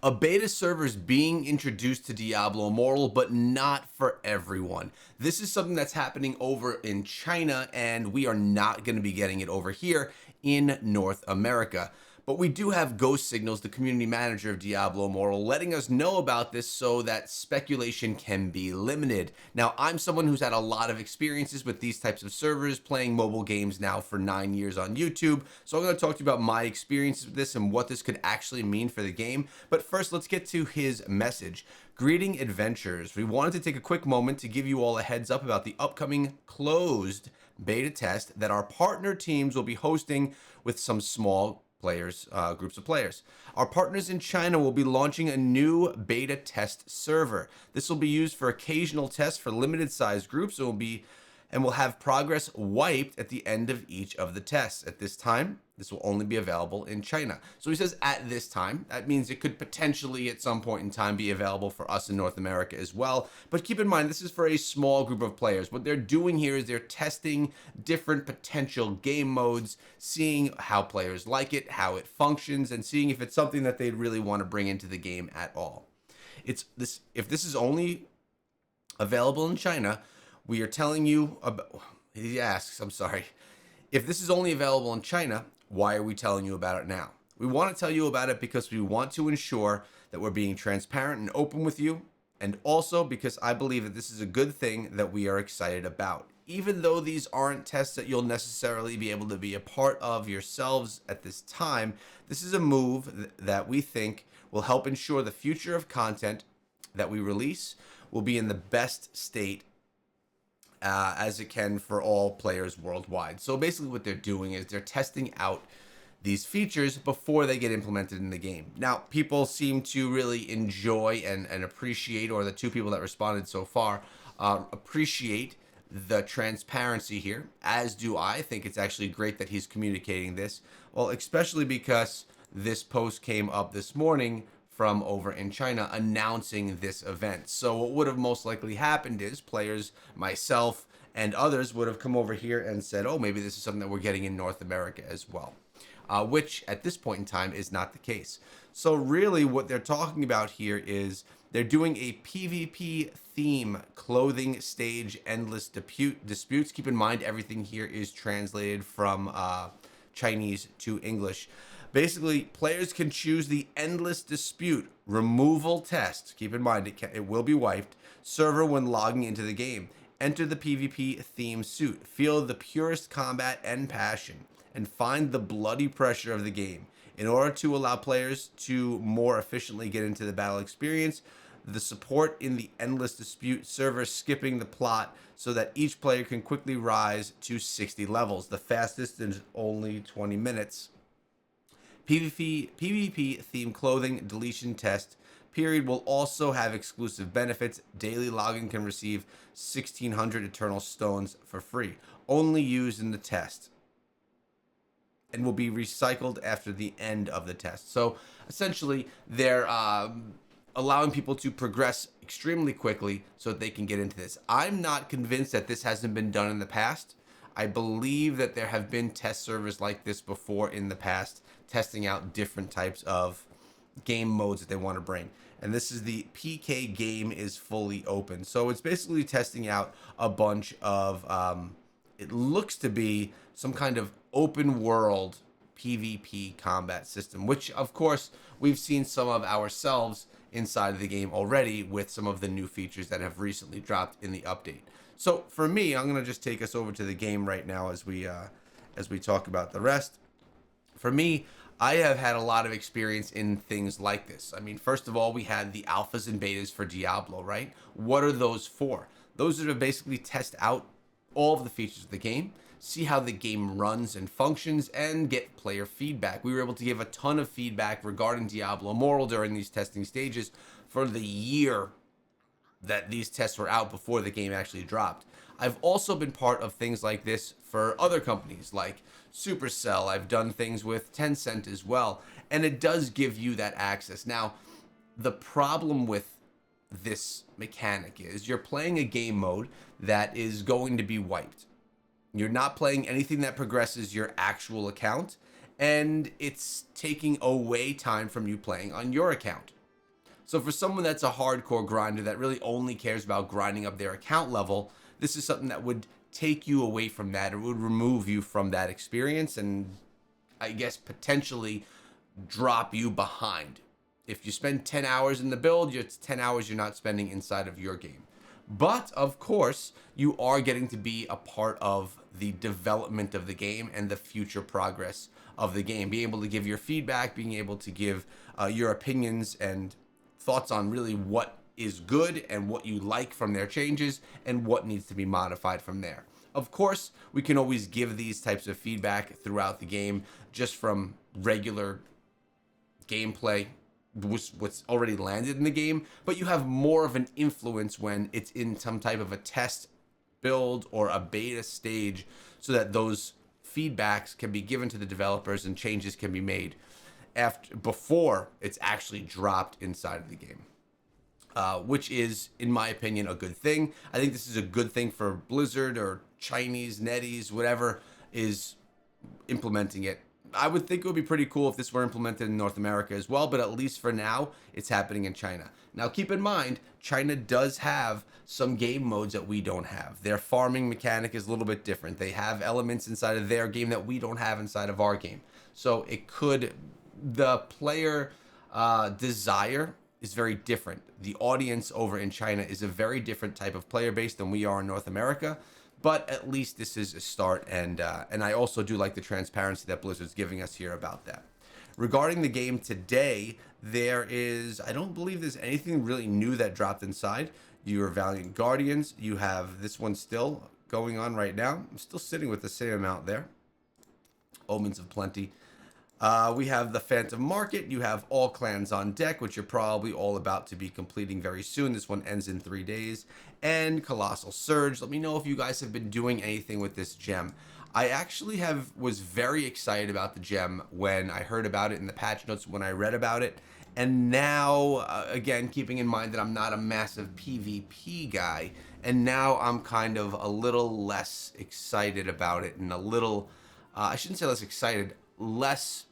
A beta server is being introduced to Diablo Immortal, but not for everyone. This is something that's happening over in China, and we are not going to be getting it over here in North America. But we do have Ghost Signals, the community manager of Diablo Immortal, letting us know about this so that speculation can be limited. Now, I'm someone who's had a lot of experiences with these types of servers, playing mobile games now for 9 years on YouTube. So I'm going to talk to you about my experiences with this and what this could actually mean for the game. But first, let's get to his message. Greeting adventurers. We wanted to take a quick moment to give you all a heads up about the upcoming closed beta test that our partner teams will be hosting with some small groups of players. Our partners in China will be launching a new beta test server. This will be used for occasional tests for limited sized groups and will have progress wiped at the end of each of the tests. At this time, this will only be available in China. So he says at this time. That means it could potentially at some point in time be available for us in North America as well. But keep in mind, this is for a small group of players. What they're doing here is they're testing different potential game modes, seeing how players like it, how it functions, and seeing if it's something that they'd really want to bring into the game at all. If this is only available in China, we are telling you about, he asks, I'm sorry, if this is only available in China, why are we telling you about it now? We want to tell you about it because we want to ensure that we're being transparent and open with you, and also because I believe that this is a good thing that we are excited about. Even though these aren't tests that you'll necessarily be able to be a part of yourselves at this time, this is a move that we think will help ensure the future of content that we release will be in the best state as it can for all players worldwide. So basically what they're doing is they're testing out these features before they get implemented in the game. Now, people seem to really enjoy and appreciate, or the two people that responded so far, appreciate the transparency here, as do I. Think it's actually great that he's communicating this. Well, especially because this post came up this morning from over in China announcing this event. So what would have most likely happened is players, myself, and others would have come over here and said, oh, maybe this is something that we're getting in North America as well, which at this point in time is not the case. So really what they're talking about here is they're doing a PvP theme, clothing stage, endless disputes. Keep in mind, everything here is translated from Chinese to English. Basically, players can choose the endless dispute removal test. Keep in mind, it will be wiped. Server when logging into the game. Enter the PvP theme suit. Feel the purest combat and passion, and find the bloody pressure of the game. In order to allow players to more efficiently get into the battle experience, the support in the endless dispute server skipping the plot so that each player can quickly rise to 60 levels. The fastest is only 20 minutes. PvP theme clothing deletion test period will also have exclusive benefits. Daily logging can receive 1,600 eternal stones for free, only used in the test, and will be recycled after the end of the test. So essentially, they're allowing people to progress extremely quickly so that they can get into this. I'm not convinced that this hasn't been done in the past. I believe that there have been test servers like this before in the past, testing out different types of game modes that they want to bring. And this is the PK game is fully open. So it's basically testing out a bunch of, it looks to be some kind of open world PvP combat system, which of course we've seen some of ourselves inside of the game already with some of the new features that have recently dropped in the update. So for me, I'm going to just take us over to the game right now as we talk about the rest. For me, I have had a lot of experience in things like this. I mean, first of all, we had the alphas and betas for Diablo, right? What are those for? Those are to basically test out all of the features of the game, see how the game runs and functions, and get player feedback. We were able to give a ton of feedback regarding Diablo Immortal during these testing stages for the year that these tests were out before the game actually dropped. I've also been part of things like this for other companies like Supercell. I've done things with Tencent as well, and it does give you that access. Now, the problem with this mechanic is you're playing a game mode that is going to be wiped. You're not playing anything that progresses your actual account, and it's taking away time from you playing on your account. So for someone that's a hardcore grinder that really only cares about grinding up their account level, this is something that would take you away from that. It would remove you from that experience and I guess potentially drop you behind. If you spend 10 hours in the build, it's 10 hours you're not spending inside of your game. But of course, you are getting to be a part of the development of the game and the future progress of the game. Being able to give your feedback, being able to give your opinions and thoughts on really what is good and what you like from their changes and what needs to be modified from there. Of course, we can always give these types of feedback throughout the game just from regular gameplay, what's already landed in the game, but you have more of an influence when it's in some type of a test build or a beta stage so that those feedbacks can be given to the developers and changes can be made before it's actually dropped inside of the game. Which is, in my opinion, a good thing. I think this is a good thing for Blizzard or Chinese, NetEase, whatever is implementing it. I would think it would be pretty cool if this were implemented in North America as well, but at least for now, it's happening in China. Now, keep in mind, China does have some game modes that we don't have. Their farming mechanic is a little bit different. They have elements inside of their game that we don't have inside of our game. So the player desire is very different. The audience over in China is a very different type of player base than we are in North America. But at least this is a start, and I also do like the transparency that Blizzard's giving us here about that. Regarding the game today, I don't believe there's anything really new that dropped inside. Your Valiant Guardians, you have this one still going on right now. I'm still sitting with the same amount there. Omens of Plenty. We have the Phantom Market. You have all clans on deck, which you're probably all about to be completing very soon. This one ends in 3 days. And Colossal Surge. Let me know if you guys have been doing anything with this gem. I actually was very excited about the gem when I heard about it in the patch notes, when I read about it. And now, again, keeping in mind that I'm not a massive PvP guy, and now I'm kind of a little less excited about it and a little, I shouldn't say less excited, less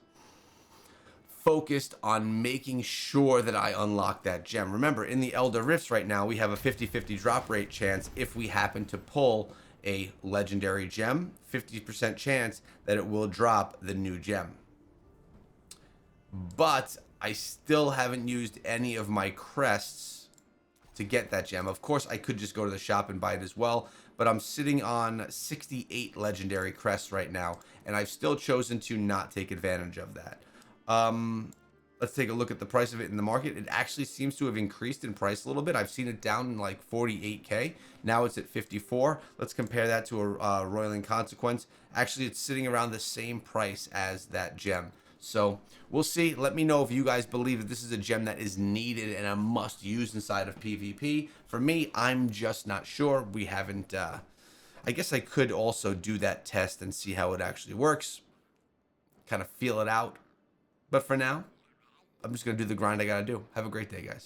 focused on making sure that I unlock that gem. Remember, in the Elder Rifts right now, we have a 50-50 drop rate chance if we happen to pull a legendary gem, 50% chance that it will drop the new gem. But I still haven't used any of my crests to get that gem. Of course, I could just go to the shop and buy it as well, but I'm sitting on 68 legendary crests right now, and I've still chosen to not take advantage of that. Let's take a look at the price of it in the market. It actually seems to have increased in price a little bit. I've seen it down in like 48k. Now it's at 54. Let's compare that to a Roiling Consequence. Actually, it's sitting around the same price as that gem. So we'll see. Let me know if you guys believe that this is a gem that is needed and a must use inside of PvP. For me, I'm just not sure. We haven't, I guess I could also do that test and see how it actually works. Kind of feel it out. But for now, I'm just going to do the grind I got to do. Have a great day, guys.